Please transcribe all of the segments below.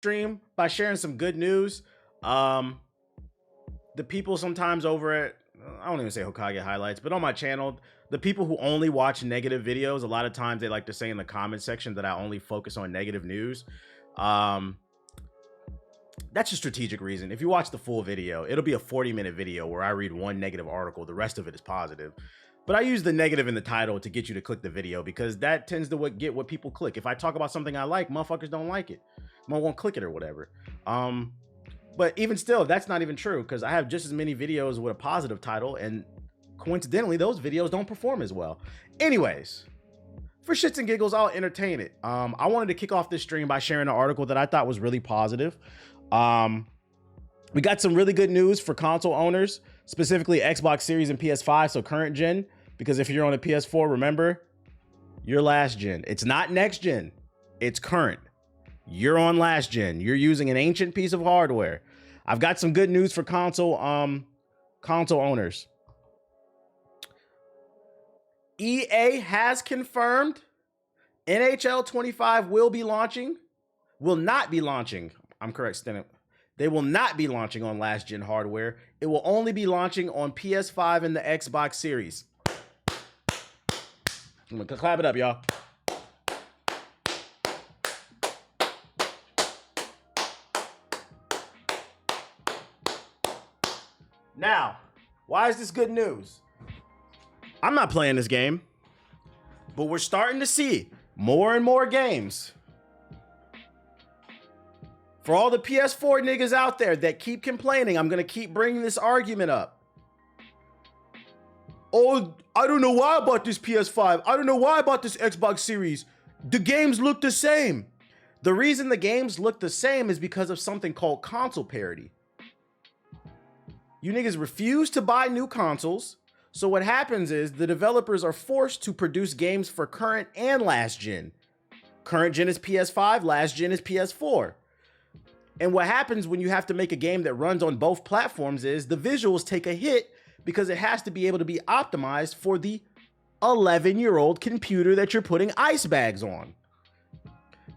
stream by sharing some good news. Um, the people sometimes over at, I don't even say Hokage highlights, but on my channel, the people who only watch negative videos, a lot of times they like to say in the comment section that I only focus on negative news. That's a strategic reason. If you watch the full video, it'll be a 40-minute video where I read one negative article. The rest of it is positive. But I use the negative in the title to get you to click the video because that tends to get what people click. If I talk about something I like, motherfuckers don't like it. Won't click it or whatever. But even still, that's not even true because I have just as many videos with a positive title, and coincidentally, those videos don't perform as well. Anyways, for shits and giggles, I'll entertain it. I wanted to kick off this stream by sharing an article that I thought was really positive. We got some really good news for console owners, specifically Xbox Series and PS5, so current gen, because if you're on a PS4, remember, you're last gen. It's not next gen, it's current. You're on last gen. You're using an ancient piece of hardware. I've got some good news for console owners. EA has confirmed NHL 25 will not be launching. I'm correct, Stenham. They will not be launching on last gen hardware. It will only be launching on PS5 and the Xbox Series. I'm gonna clap it up, y'all. Now, why is this good news? I'm not playing this game, but we're starting to see more and more games. For all the PS4 niggas out there that keep complaining, I'm going to keep bringing this argument up. Oh, I don't know why I bought this PS5. I don't know why I bought this Xbox Series. The games look the same. The reason the games look the same is because of something called console parity. You niggas refuse to buy new consoles. So what happens is the developers are forced to produce games for current and last gen. Current gen is PS5, last gen is PS4. And what happens when you have to make a game that runs on both platforms is the visuals take a hit because it has to be able to be optimized for the 11-year-old computer that you're putting ice bags on.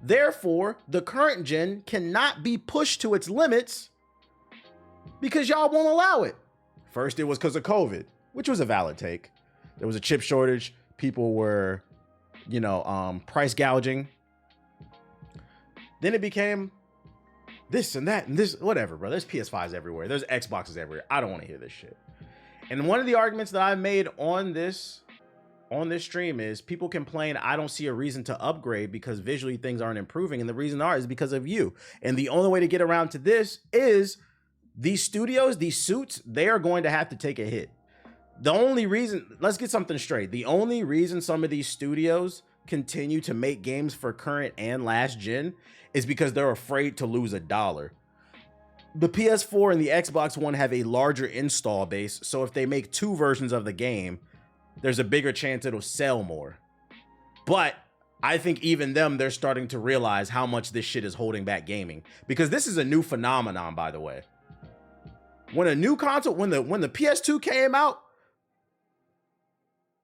Therefore, the current gen cannot be pushed to its limits because y'all won't allow it. First, it was because of COVID, which was a valid take. There was a chip shortage. People were, price gouging. Then it became this and that and this, whatever, bro. There's PS5s everywhere. There's Xboxes everywhere. I don't want to hear this shit. And one of the arguments that I've made on this stream is people complain I don't see a reason to upgrade because visually things aren't improving. And the reason is because of you. And the only way to get around to this is these studios, these suits, they are going to have to take a hit. The only reason, let's get something straight. The only reason some of these studios continue to make games for current and last gen is because they're afraid to lose $1. The PS4 and the Xbox One have a larger install base, so if they make 2 versions of the game, there's a bigger chance it'll sell more. But I think even them, they're starting to realize how much this shit is holding back gaming. Because this is a new phenomenon, by the way. When a new console, when the PS2 came out,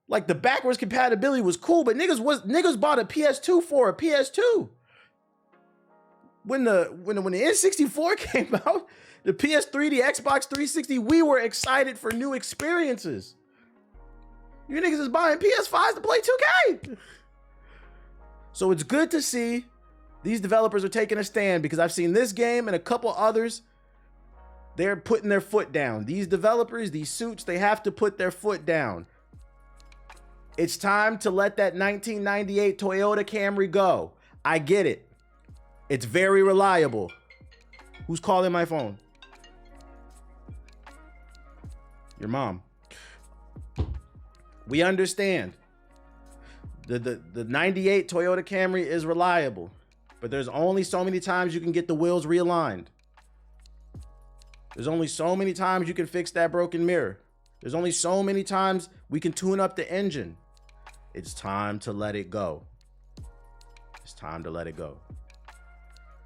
like the backwards compatibility was cool, but niggas bought a PS2 for a PS2. When the N64 came out, the PS3, the Xbox 360, we were excited for new experiences. You niggas is buying PS5s to play 2K. So it's good to see these developers are taking a stand because I've seen this game and a couple others. They're putting their foot down. These developers, these suits, they have to put their foot down. It's time to let that 1998 Toyota Camry go. I get it. It's very reliable. Who's calling my phone? Your mom. We understand. The 98 Toyota Camry is reliable, but there's only so many times you can get the wheels realigned. There's only so many times you can fix that broken mirror. There's only so many times we can tune up the engine. It's time to let it go. It's time to let it go.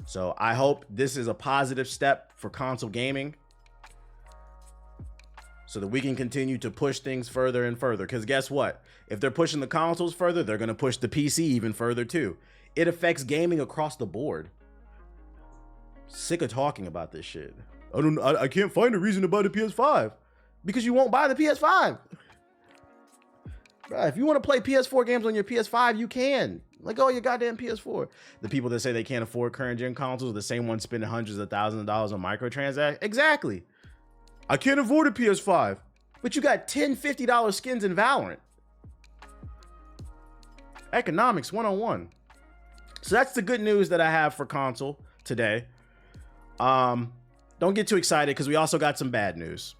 So I hope this is a positive step for console gaming so that we can continue to push things further and further. Because guess what? If they're pushing the consoles further, they're going to push the PC even further too. It affects gaming across the board. Sick of talking about this shit. I can't find a reason to buy the PS5 because you won't buy the PS5. Bruh, if you want to play PS4 games on your PS5, you can. Let go of your goddamn PS4. The people that say they can't afford current gen consoles are the same ones spending hundreds of thousands of dollars on microtransactions. Exactly. I can't afford a PS5, but you got $10, $50 skins in Valorant. Economics 101. So that's the good news that I have for console today. Don't get too excited because we also got some bad news.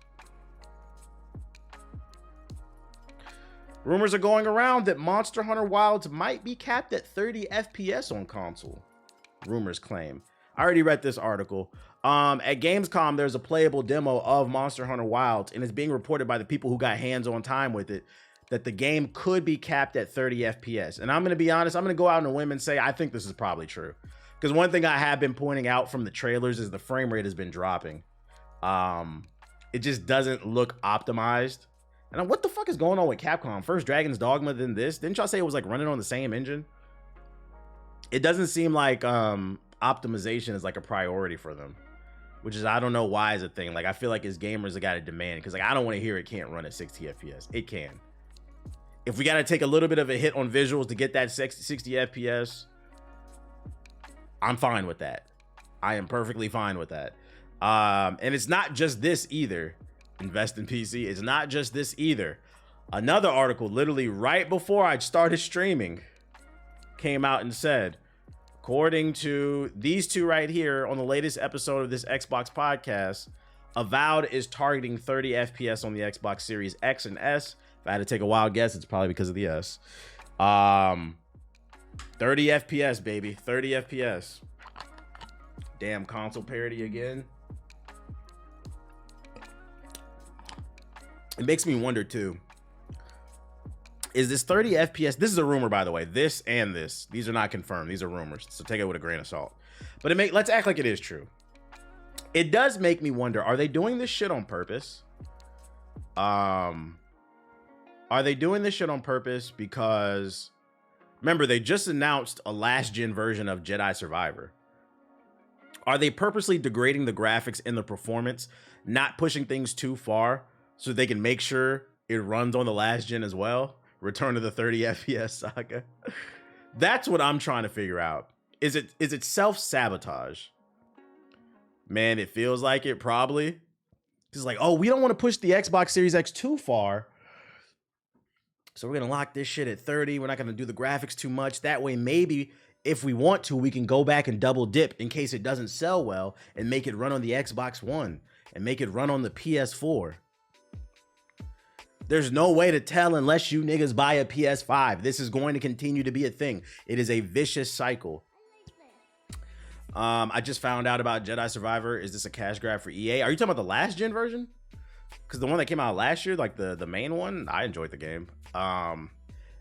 Rumors are going around that Monster Hunter Wilds might be capped at 30 FPS on console. Rumors claim. I already read this article. At Gamescom, there's a playable demo of Monster Hunter Wilds, and it's being reported by the people who got hands-on time with it that the game could be capped at 30 FPS. And I'm going to be honest, I'm going to go out on a whim and say I think this is probably true. Because one thing I have been pointing out from the trailers is the frame rate has been dropping. It just doesn't look optimized. And what the fuck is going on with Capcom? First Dragon's Dogma, then this. Didn't y'all say it was like running on the same engine? It doesn't seem like optimization is like a priority for them, which is, I don't know why is a thing. Like, I feel like as gamers, I got to demand, because like I don't want to hear it can't run at 60 FPS. It can. If we got to take a little bit of a hit on visuals to get that 60 FPS, I'm fine with that. I am perfectly fine with that. And it's not just this either. Invest in PC. It's not just this either. Another article literally right before I started streaming came out and said, according to these two right here on the latest episode of this Xbox podcast, Avowed is targeting 30 FPS on the Xbox Series X and S. If I had to take a wild guess, it's probably because of the S. 30 FPS, baby. 30 FPS. Damn console parity again. It makes me wonder too. Is this 30 FPS? This is a rumor, by the way. This and this. These are not confirmed. These are rumors. So take it with a grain of salt. But let's act like it is true. It does make me wonder, are they doing this shit on purpose? Are they doing this shit on purpose because, remember, they just announced a last gen version of Jedi Survivor. Are they purposely degrading the graphics and the performance, not pushing things too far so they can make sure it runs on the last gen as well? Return to the 30 FPS saga. That's what I'm trying to figure out. Is it self-sabotage? Man, it feels like it probably. It's like, oh, we don't want to push the Xbox Series X too far, so we're going to lock this shit at 30. We're not going to do the graphics too much. That way, maybe if we want to, we can go back and double dip in case it doesn't sell well and make it run on the Xbox One and make it run on the PS4. There's no way to tell unless you niggas buy a PS5. This is going to continue to be a thing. It is a vicious cycle. I just found out about Jedi Survivor. Is this a cash grab for EA? Are you talking about the last gen version? Because the one that came out last year, like the main one, I enjoyed the game.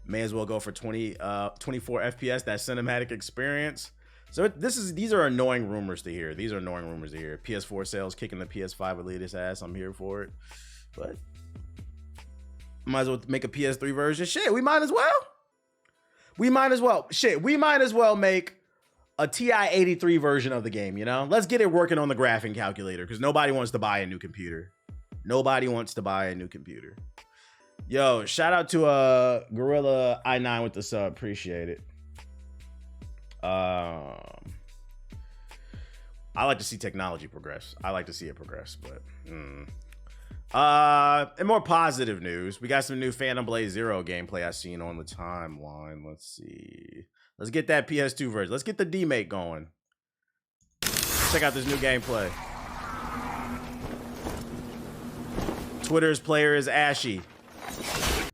May as well go for 24 FPS, that cinematic experience. So these are annoying rumors to hear. These are annoying rumors to hear. PS4 sales kicking the PS5 elitist ass. I'm here for it. But might as well make a PS3 version. Shit, we might as well. We might as well. Shit, we might as well make a TI 83 version of the game, you know? Let's get it working on the graphing calculator because nobody wants to buy a new computer. Nobody wants to buy a new computer. Yo, shout out to Gorilla I9 with the sub. Appreciate it. I like to see technology progress. I like to see it progress, but and more positive news, we got some new Phantom Blade Zero gameplay I seen on the timeline. Let's see. Let's get that PS2 version. Let's get the demake going. Check out this new gameplay. Twitter's player is Ashy.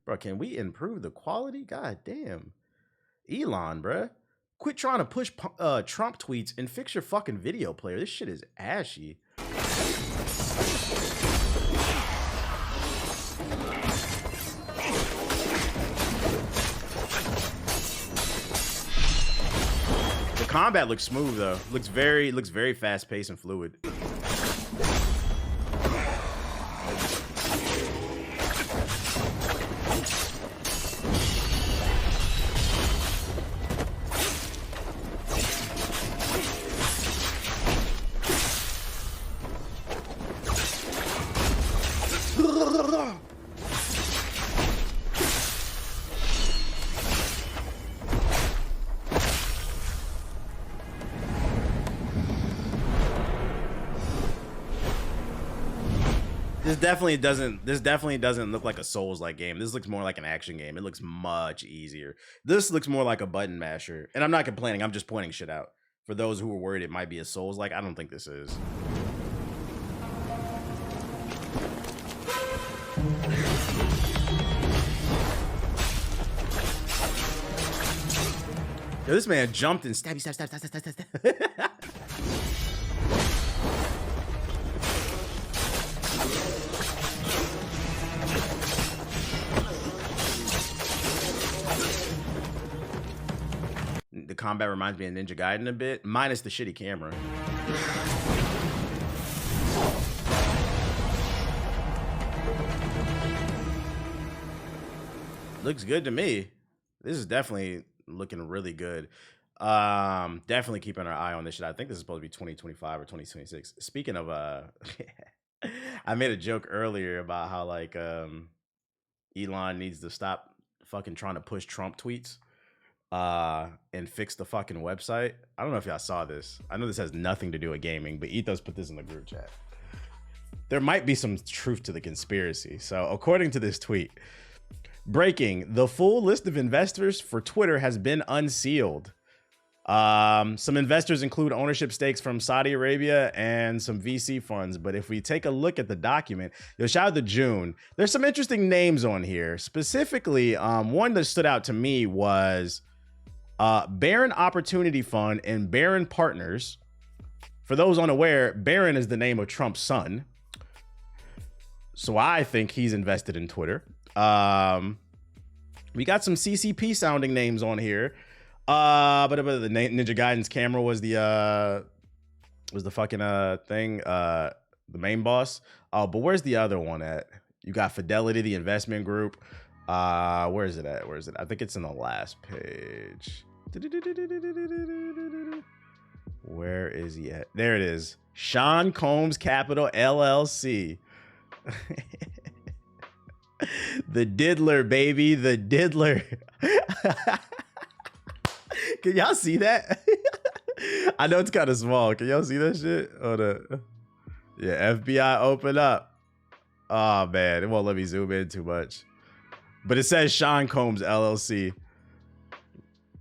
Bro, can we improve the quality? God damn. Elon, bruh. Quit trying to push Trump tweets and fix your fucking video player. This shit is ashy. The combat looks smooth though. Looks very fast paced and fluid. This definitely doesn't look like a Souls-like game. This looks more like an action game. It looks much easier. This looks more like a button masher. And I'm not complaining. I'm just pointing shit out. For those who are worried it might be a Souls-like, I don't think this is. Yo, this man jumped and stab. The combat reminds me of Ninja Gaiden a bit, minus the shitty camera. Looks good to me. This is definitely looking really good. Definitely keeping our eye on this shit. I think this is supposed to be 2025 or 2026. Speaking of I made a joke earlier about how like Elon needs to stop fucking trying to push Trump tweets and fix the fucking website. I don't know if y'all saw this. I know this has nothing to do with gaming, but Ethos put this in the group chat. There might be some truth to the conspiracy. So according to this tweet, breaking, the full list of investors for Twitter has been unsealed. Some investors include ownership stakes from Saudi Arabia and some VC funds. But if we take a look at the document, shout out to June. There's some interesting names on here. Specifically, one that stood out to me was Barron Opportunity Fund and Barron Partners. For those unaware, Barron is the name of Trump's son. So I think he's invested in Twitter. We got some CCP sounding names on here. But the Ninja Gaiden's camera was the fucking thing, the main boss. But where's the other one at? You got Fidelity, the investment group. Where is it at? Where is it? I think it's in the last page. Where is he at? There it is. Sean Combs Capital LLC. The diddler, baby, the diddler. Can y'all see that? I know it's kind of small. Can y'all see that shit? Hold up. Yeah, FBI open up. Oh man, it won't let me zoom in too much. But it says Sean Combs LLC.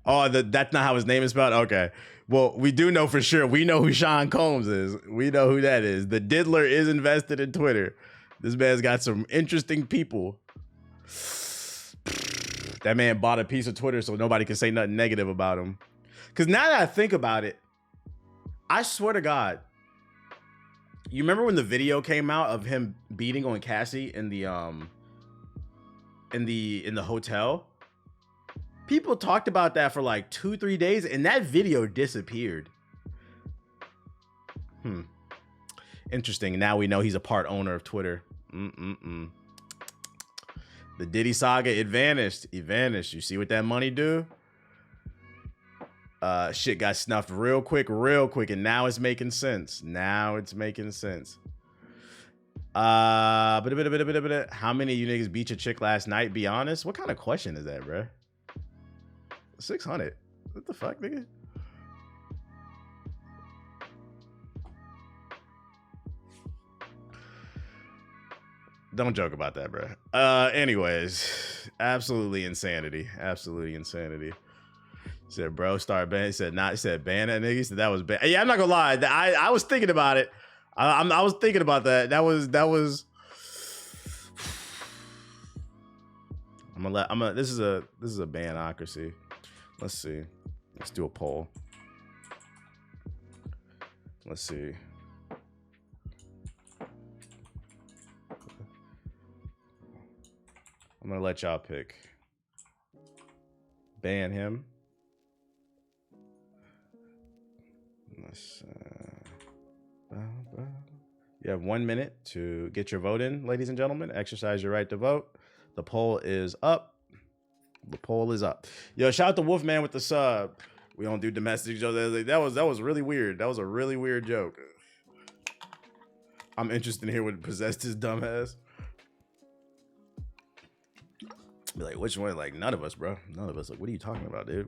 Oh, that's not how his name is spelled? Okay. Well, we do know for sure. We know who Sean Combs is. We know who that is. The diddler is invested in Twitter. This man's got some interesting people. That man bought a piece of Twitter so nobody can say nothing negative about him. Because now that I think about it, I swear to God, you remember when the video came out of him beating on Cassie in the hotel? People talked about that for like 2-3 days, and that video disappeared. Interesting. Now we know he's a part owner of Twitter. The Diddy saga, it vanished. It vanished. You see what that money do? Shit got snuffed real quick, and now it's making sense. Now it's making sense. How many of you niggas beat your chick last night? Be honest. What kind of question is that, bro? 600. What the fuck, nigga? Don't joke about that, bro. Anyways, absolutely insanity. Absolutely insanity. He said, bro, start ban. He said, nah. He said, ban that nigga. He said, that was bad. Yeah, I'm not gonna lie. I was thinking about it. I was thinking about that. That was. This is a banocracy. Let's see. Let's do a poll. Let's see. I'm gonna let y'all pick. Ban him. Let's. You have 1 minute to get your vote in, ladies and gentlemen. Exercise your right to vote. The poll is up. The poll is up. Yo, shout out to Wolfman with the sub. We don't do domestic jokes. That was really weird. That was a really weird joke. I'm interested in hearing what possessed his dumb ass. Be like, which one? Like, none of us, bro. None of us. Like, what are you talking about, dude?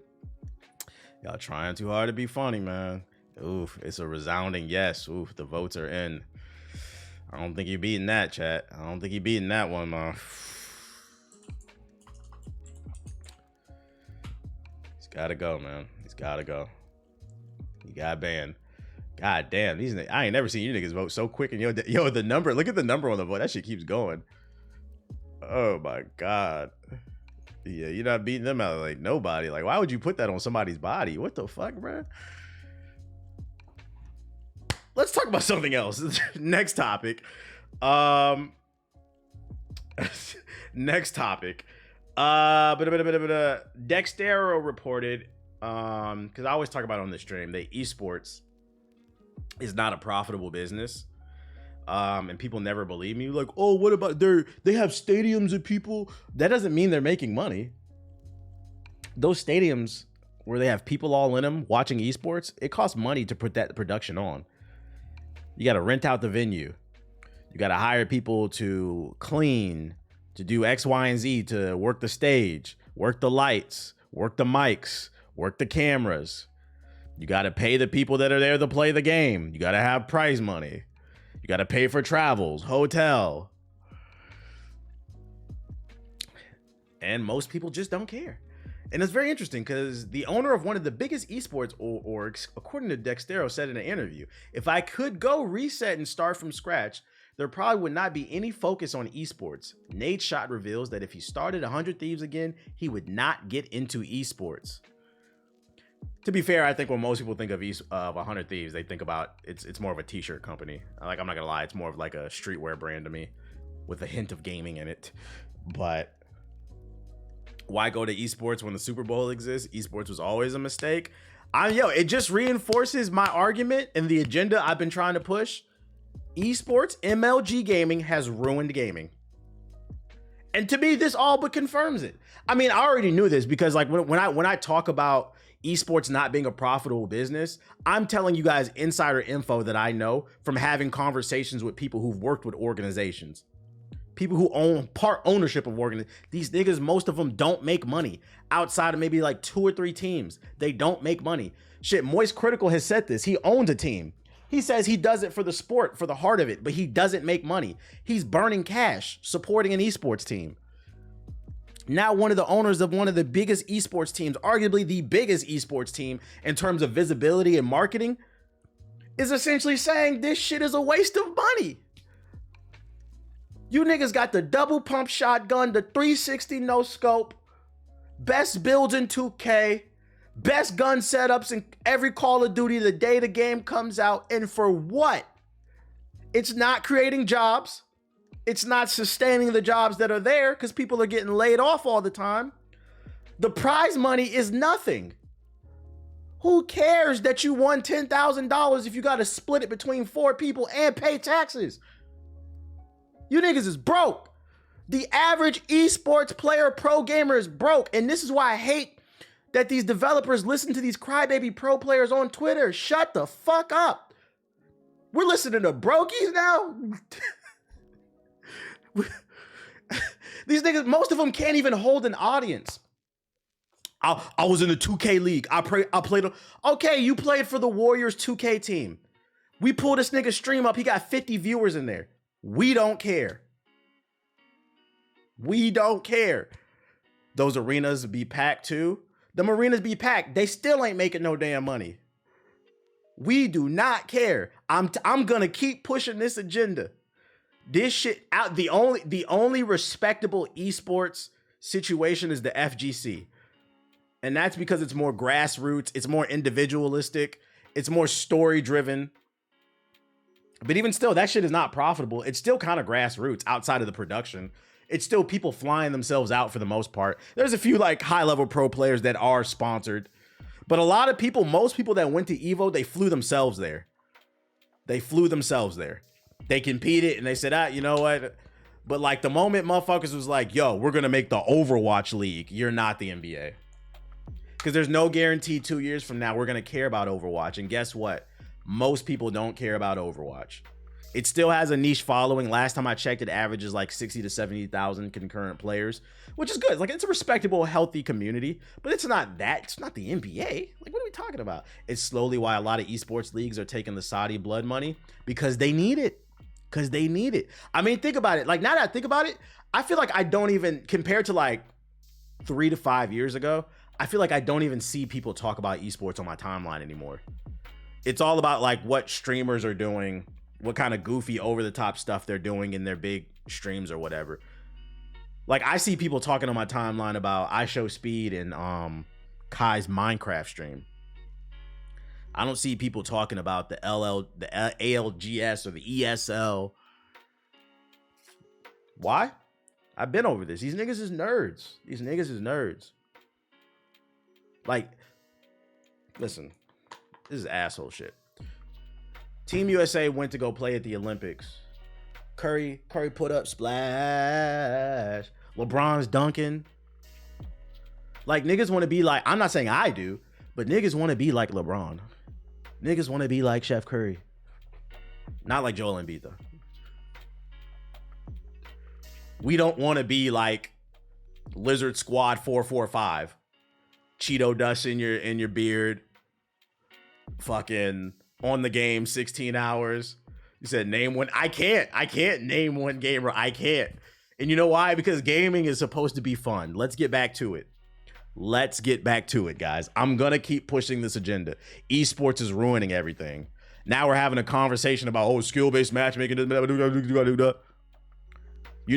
Y'all trying too hard to be funny, man. Oof, it's a resounding yes. Oof, the votes are in. I don't think you're beating that, chat. I don't think you're beating that one, man. He's got to go, man. He's got to go. He got banned. God damn, these I ain't never seen you niggas vote so quick. And yo, the number. Look at the number on the vote. That shit keeps going. Oh my god. Yeah, you're not beating them out like nobody. Like, why would you put that on somebody's body? What the fuck, bro? Let's talk about something else. Next topic. Next topic. Dextero reported, because I always talk about it on the stream, that esports is not a profitable business. And people never believe me. Like, oh, what about they have stadiums of people? That doesn't mean they're making money. Those stadiums where they have people all in them watching esports, it costs money to put that production on. You got to rent out the venue. You got to hire people to clean, to do X, Y, and Z, to work the stage, work the lights, work the mics, work the cameras. You got to pay the people that are there to play the game. You got to have prize money. You got to pay for travels, hotel. And most people just don't care. And it's very interesting because the owner of one of the biggest esports orgs, according to Dextero, said in an interview, if I could go reset and start from scratch, there probably would not be any focus on esports. Nate Shot reveals that if he started 100 Thieves again, he would not get into esports. To be fair, I think when most people think of 100 Thieves, they think about it's more of a t-shirt company. Like, I'm not gonna lie, it's more of like a streetwear brand to me with a hint of gaming in it. But why go to esports when the Super Bowl exists? Esports was always a mistake. It just reinforces my argument and the agenda I've been trying to push. Esports, MLG gaming has ruined gaming. And to me, this all but confirms it. I mean, I already knew this because like when I talk about esports not being a profitable business, I'm telling you guys insider info that I know from having conversations with people who've worked with organizations. People who own part ownership of organizations. These niggas, most of them don't make money outside of maybe like 2 or 3 teams. They don't make money. Shit, Moist Critical has said this. He owns a team. He says he does it for the sport, for the heart of it, but he doesn't make money. He's burning cash supporting an esports team. Now one of the owners of one of the biggest esports teams, arguably the biggest esports team in terms of visibility and marketing, is essentially saying this shit is a waste of money. You niggas got the double pump shotgun, the 360 no scope, best builds in 2K, best gun setups in every Call of Duty the day the game comes out. And for what? It's not creating jobs. It's not sustaining the jobs that are there because people are getting laid off all the time. The prize money is nothing. Who cares that you won $10,000 if you got to split it between 4 people and pay taxes? You niggas is broke. The average esports player, pro gamer is broke. And this is why I hate that these developers listen to these crybaby pro players on Twitter. Shut the fuck up. We're listening to brokies now. These niggas, most of them can't even hold an audience. I was in the 2K league. I played. Okay, you played for the Warriors 2K team. We pulled this nigga stream up. He got 50 viewers in there. We don't care. We don't care. Those arenas be packed too. Them arenas be packed. They still ain't making no damn money. We do not care. I'm gonna keep pushing this agenda. This shit out. The only respectable esports situation is the FGC. And that's because it's more grassroots, it's more individualistic, it's more story driven. But even still, that shit is not profitable. It's still kind of grassroots outside of the production. It's still people flying themselves out for the most part. There's a few like high level pro players that are sponsored, but a lot of people, most people that went to Evo, they flew themselves there. They flew themselves there. They competed and they said, you know what? But like the moment motherfuckers was like, yo, we're going to make the Overwatch League. You're not the NBA. Because there's no guarantee 2 years from now we're going to care about Overwatch. And guess what? Most people don't care about Overwatch. It still has a niche following. Last time I checked, it averages like 60 to 70,000 concurrent players, which is good. Like, it's a respectable, healthy community, but it's not that. It's not the NBA. Like, what are we talking about? It's slowly why a lot of esports leagues are taking the Saudi blood money because they need it. because they need it. I mean, think about it. Like, now that I think about it, I feel like I don't even, compared to like 3 to 5 years ago, I feel like I don't even see people talk about esports on my timeline anymore. It's all about like what streamers are doing, what kind of goofy over the top stuff they're doing in their big streams or whatever. Like, I see people talking on my timeline about I Show Speed and Kai's Minecraft stream. I don't see people talking about the ALGS or the ESL. Why? I've been over this. These niggas is nerds. Like, listen, this is asshole shit. Team USA went to go play at the Olympics. Curry put up splash. LeBron's dunking. Like, niggas want to be like, I'm not saying I do, but niggas want to be like LeBron. Niggas want to be like Chef Curry. Not like Joel Embiid, though. We don't want to be like Lizard Squad 445. Cheeto dust in your beard. Fucking on the game 16 hours. You said name one. I can't name one gamer. I can't. And you know why? Because gaming is supposed to be fun. Let's get back to it. Guys. I'm going to keep pushing this agenda. Esports is ruining everything. Now we're having a conversation about, skill-based matchmaking. You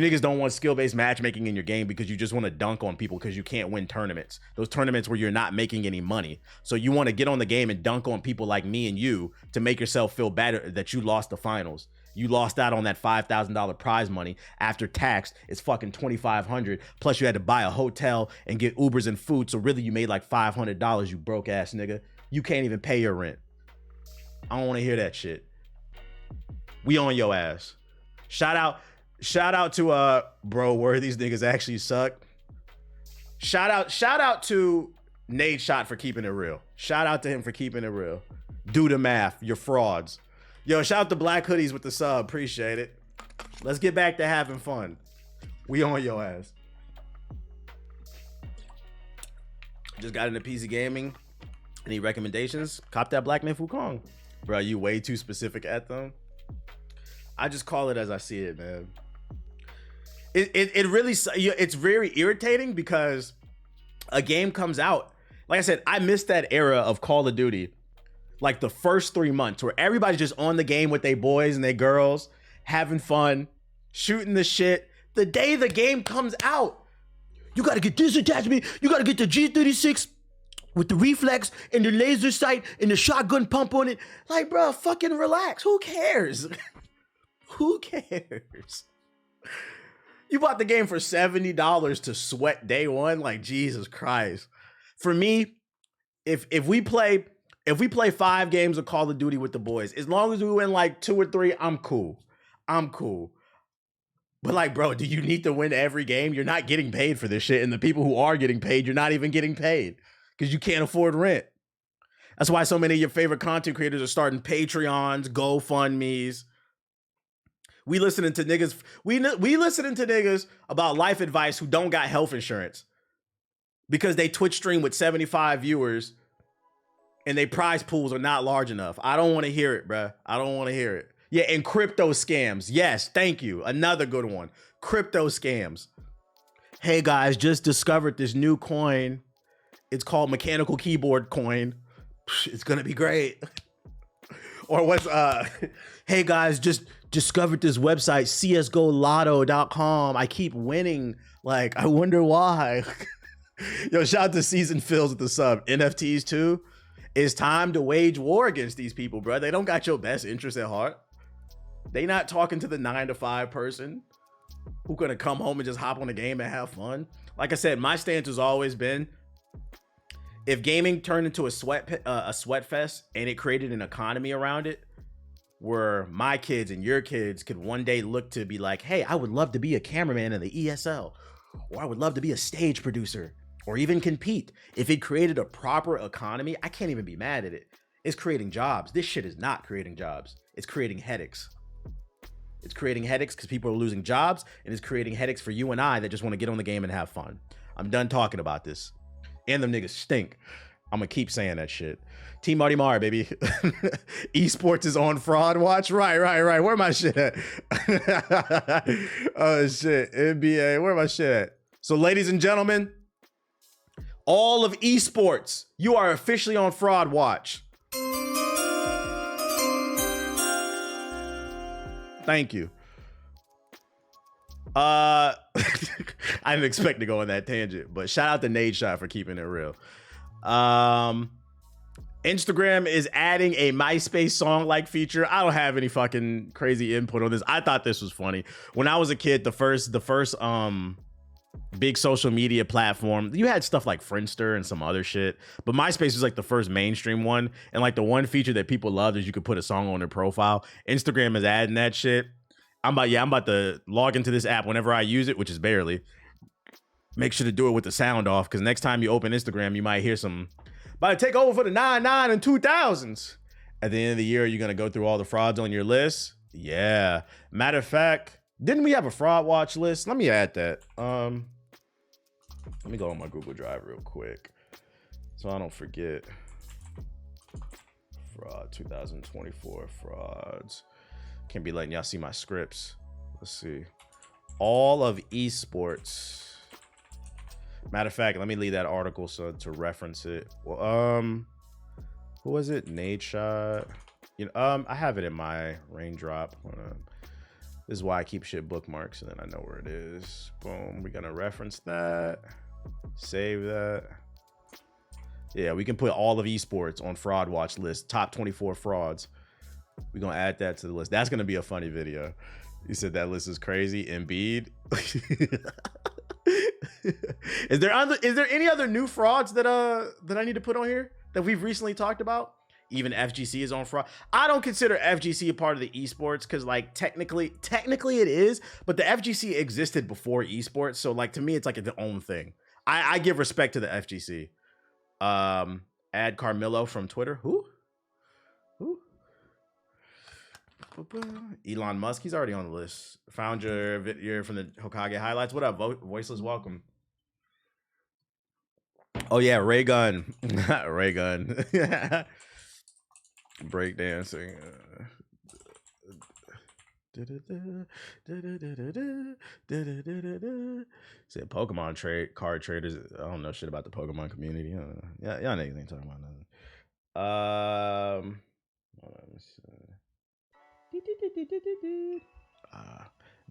niggas don't want skill-based matchmaking in your game because you just want to dunk on people because you can't win tournaments. Those tournaments where you're not making any money. So you want to get on the game and dunk on people like me and you to make yourself feel better that you lost the finals. You lost out on that $5,000 prize money after tax. It's fucking $2,500. Plus you had to buy a hotel and get Ubers and food. So really you made like $500, you broke ass nigga. You can't even pay your rent. I don't want to hear that shit. We on your ass. Shout out to bro, where these niggas actually suck. Shout out to Nate Shot for keeping it real. Shout out to him for keeping it real. Do the math. You're frauds. Yo, shout out to Black Hoodies with the sub. Appreciate it. Let's get back to having fun. We on your ass. Just got into PC gaming. Any recommendations? Cop that Black Man Fukong. Bro, you way too specific at them. I just call it as I see it, man. It really, it's very irritating because a game comes out. Like I said, I missed that era of Call of Duty. Like the first 3 months where everybody's just on the game with their boys and their girls, having fun, shooting the shit. The day the game comes out, you gotta get this attachment. You gotta get the G36 with the reflex and the laser sight and the shotgun pump on it. Like, bro, fucking relax. Who cares? Who cares? You bought the game for $70 to sweat day one. Like, Jesus Christ. For me, if we play 5 games of Call of Duty with the boys, as long as we win like 2 or 3, I'm cool. But like, bro, do you need to win every game? You're not getting paid for this shit. And the people who are getting paid, you're not even getting paid because you can't afford rent. That's why so many of your favorite content creators are starting Patreons, GoFundMes. We listening to niggas. We listening to niggas about life advice who don't got health insurance because they Twitch stream with 75 viewers and they prize pools are not large enough. I don't want to hear it, bruh. I don't want to hear it. Yeah, and crypto scams. Yes, thank you. Another good one. Crypto scams. Hey guys, just discovered this new coin. It's called mechanical keyboard coin. It's gonna be great. Or what's hey guys, just discovered this website, csgolotto.com. I keep winning. Like, I wonder why. Yo, shout out to Season Fills with the sub. NFTs too. It's time to wage war against these people, bro. They don't got your best interest at heart. They not talking to the 9-to-5 person who gonna come home and just hop on the game and have fun. Like I said, my stance has always been, if gaming turned into a sweat fest and it created an economy around it, where my kids and your kids could one day look to be like, hey, I would love to be a cameraman in the ESL, or I would love to be a stage producer, or even compete. If it created a proper economy, I can't even be mad at it. It's creating jobs. This shit is not creating jobs. It's creating headaches. It's creating headaches because people are losing jobs, and it's creating headaches for you and I that just want to get on the game and have fun. I'm done talking about this. And them niggas stink. I'm gonna keep saying that shit. Team Marty Mar, baby. Esports is on fraud watch. Right. Where my shit at? Oh shit. NBA. Where my shit at? So, ladies and gentlemen, all of esports, you are officially on fraud watch. Thank you. I didn't expect to go on that tangent, but shout out to Nade Shot for keeping it real. Instagram is adding a MySpace song-like feature. I don't have any fucking crazy input on this. I thought this was funny. When I was a kid, the first big social media platform, you had stuff like Friendster and some other shit, but MySpace was like the first mainstream one. And like the one feature that people loved is you could put a song on their profile. Instagram is adding that shit. I'm about to log into this app whenever I use it, which is barely. Make sure to do it with the sound off, because next time you open Instagram, you might hear some, about to take over for the 99 and 2000s. At the end of the year, you're going to go through all the frauds on your list. Yeah. Matter of fact, didn't we have a fraud watch list? Let me add that. Let me go on my Google Drive real quick so I don't forget. Fraud 2024 frauds. Can't be letting y'all see my scripts. Let's see. All of esports. Matter of fact, let me leave that article so to reference it. Well, who was it? Nade Shot. I have it in my raindrop. This is why I keep shit bookmarks, and then I know where it is. Boom. We're gonna reference that. Save that. Yeah, we can put all of esports on fraud watch list. Top 24 frauds. We're gonna add that to the list. That's gonna be a funny video. You said that list is crazy. Embiid. Is there any other new frauds that I need to put on here that we've recently talked about? Even FGC is on fraud. I don't consider FGC a part of the esports because, like, technically it is, but the FGC existed before esports, so like to me it's like its own thing. I give respect to the FGC. Add Carmelo from Twitter. Who? Elon Musk. He's already on the list. Found your video from the Hokage highlights. What up, Voiceless? Welcome. Oh yeah, Ray Gun. Ray Gun. Breakdancing. Said Pokemon card traders. I don't know shit about the Pokemon community. Y'all niggas ain't talking about nothing.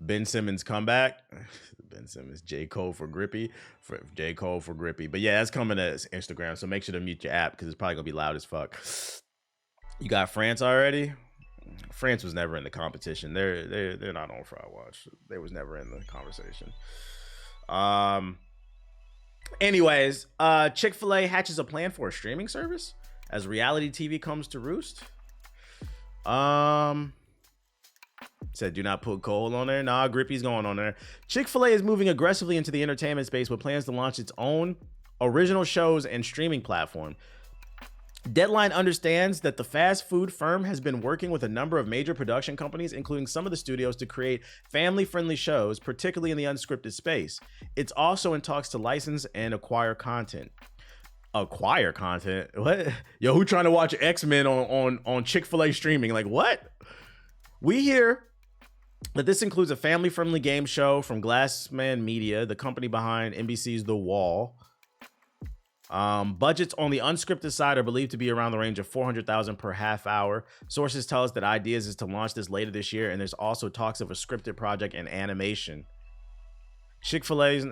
Ben Simmons comeback. Ben Simmons, J. Cole for Grippy. But yeah, that's coming to Instagram, so make sure to mute your app because it's probably gonna be loud as fuck. You got France already? France was never in the competition. They're not on fraud watch. They was never in the conversation. Anyways, Chick-fil-A hatches a plan for a streaming service as reality TV comes to roost. Said do not put Cole on there. Nah, Grippy's going on there. Chick-fil-A is moving aggressively into the entertainment space with plans to launch its own original shows and streaming platform. Deadline understands that the fast food firm has been working with a number of major production companies, including some of the studios, to create family-friendly shows, particularly in the unscripted space. It's also in talks to license and acquire content. Acquire content? What? Yo, who trying to watch X-Men on Chick-fil-A streaming? Like, what? We hear that this includes a family-friendly game show from Glassman Media, the company behind NBC's The Wall. Budgets on the unscripted side are believed to be around the range of $400,000 per half hour. Sources tell us that ideas is to launch this later this year, and there's also talks of a scripted project and animation. Chick-fil-A's...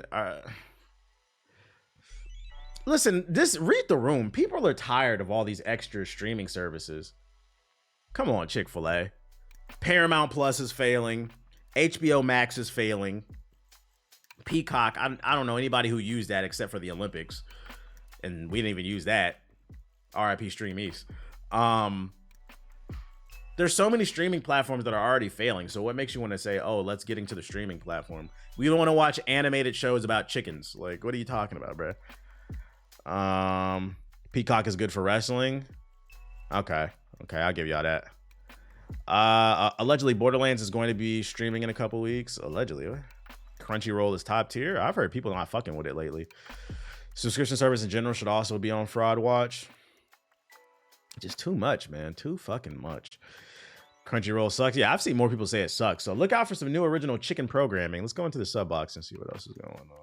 Listen, read the room. People are tired of all these extra streaming services. Come on, Chick-fil-A. Paramount Plus is failing. HBO Max is failing. Peacock, I don't know anybody who used that except for the Olympics. And we didn't even use that. RIP Stream East. There's so many streaming platforms that are already failing. So what makes you want to say, oh, let's get into the streaming platform? We don't want to watch animated shows about chickens. Like, what are you talking about, bro? Peacock is good for wrestling. Okay, I'll give y'all that. Allegedly, Borderlands is going to be streaming in a couple weeks. Allegedly. Crunchyroll is top tier. I've heard people not fucking with it lately. Subscription service in general should also be on fraud watch. Just too much, man. Too fucking much. Crunchyroll sucks. Yeah, I've seen more people say it sucks. So look out for some new original chicken programming. Let's go into the sub box and see what else is going on.